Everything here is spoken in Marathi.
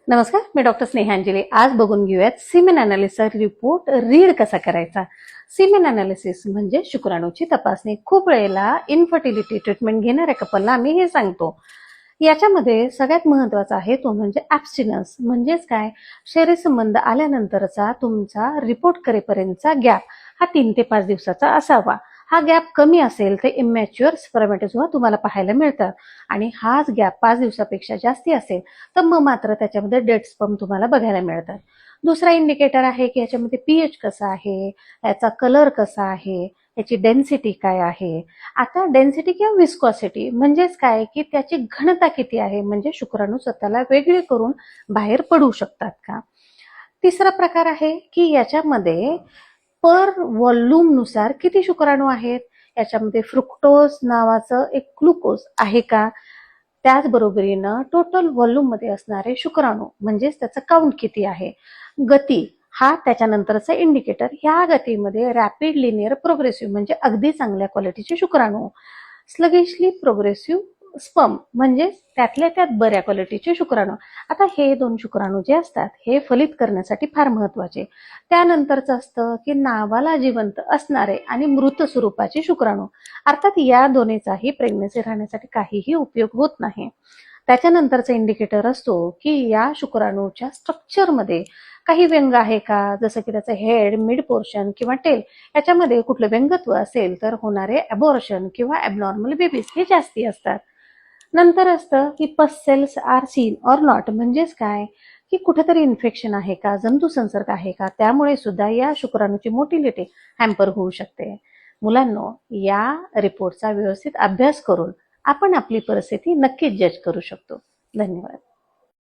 नमस्कार, मी डॉक्टर स्नेहांजली. आज बघून घेऊयात सीमेन अनालिसिसचा रिपोर्ट रीड कसा करायचा. सीमेन अनालिसिस म्हणजे शुक्राणूची तपासणी. खूप वेळेला इन्फर्टिलिटी ट्रीटमेंट घेणाऱ्या कपलला आम्ही हे सांगतो. याच्यामध्ये सगळ्यात महत्वाचा आहे तो म्हणजे ॲब्स्टिनन्स. म्हणजेच काय, शरीर संबंध आल्यानंतरचा तुमचा रिपोर्ट करेपर्यंतचा गॅप हा 3 ते 5 दिवसाचा असावा. हा गॅप कमी असेल तर इमॅच्युअर स्पर्मेटोझोआ तुम्हाला पाहायला मिळतात, आणि हाच गॅप 5 दिवसापेक्षा जास्ती असेल तर मग मात्र त्याच्यामध्ये डेड स्पर्म तुम्हाला बघायला मिळतात. दुसरा इंडिकेटर आहे की याच्यामध्ये पीएच कसा आहे, याचा कलर कसा आहे, याची डेन्सिटी काय आहे. आता डेन्सिटी किंवा विस्कॉसिटी म्हणजेच काय की त्याची घनता किती आहे, म्हणजे शुक्राणू स्वतःला वेगळे करून बाहेर पडू शकतात का. तिसरा प्रकार आहे की याच्यामध्ये पर व्हॉल्यूम नुसार किती शुक्राणू आहेत, याच्यामध्ये फ्रुक्टोज नावाचं एक ग्लुकोज आहे का. त्याचबरोबरीनं टोटल व्हॉल्यूम मध्ये असणारे शुक्राणू म्हणजेच त्याचं काउंट किती आहे. गती हा त्याच्यानंतरचा इंडिकेटर. ह्या गतीमध्ये रॅपिड लिनियर प्रोग्रेसिव्ह म्हणजे अगदी चांगल्या क्वालिटीचे शुक्राणू, स्लगिशली प्रोग्रेसिव्ह स्पर्म म्हणजे त्यातल्या त्यात बऱ्या क्वालिटीचे शुक्राणू. आता हे 2 शुक्राणू जे असतात हे फलित करण्यासाठी फार महत्वाचे. त्यानंतरचं असतं की नावाला जिवंत असणारे आणि मृत स्वरूपाचे शुक्राणू. अर्थात या दोन्हीचाही प्रेग्नन्सी राहण्यासाठी काहीही उपयोग होत नाही. त्याच्यानंतरचा इंडिकेटर असतो की या शुक्राणूच्या स्ट्रक्चरमध्ये काही व्यंग आहे का, जसं की त्याचं हेड, मिड पोर्शन किंवा टेल याच्यामध्ये कुठलं व्यंगत्व असेल तर होणारे अबॉर्शन किंवा ॲबनॉर्मल बेबीज हे जास्ती असतात. नंतर असतं की pus cells are seen or not. म्हणजेच काय की कुठेतरी इन्फेक्शन आहे का, जंतू संसर्ग आहे का, त्यामुळे सुद्धा या शुक्राणूची मोटिलिटी हॅम्पर होऊ शकते. मुलांनो, या रिपोर्टचा व्यवस्थित अभ्यास करून आपण आपली परिस्थिती नक्कीच जज करू शकतो. धन्यवाद.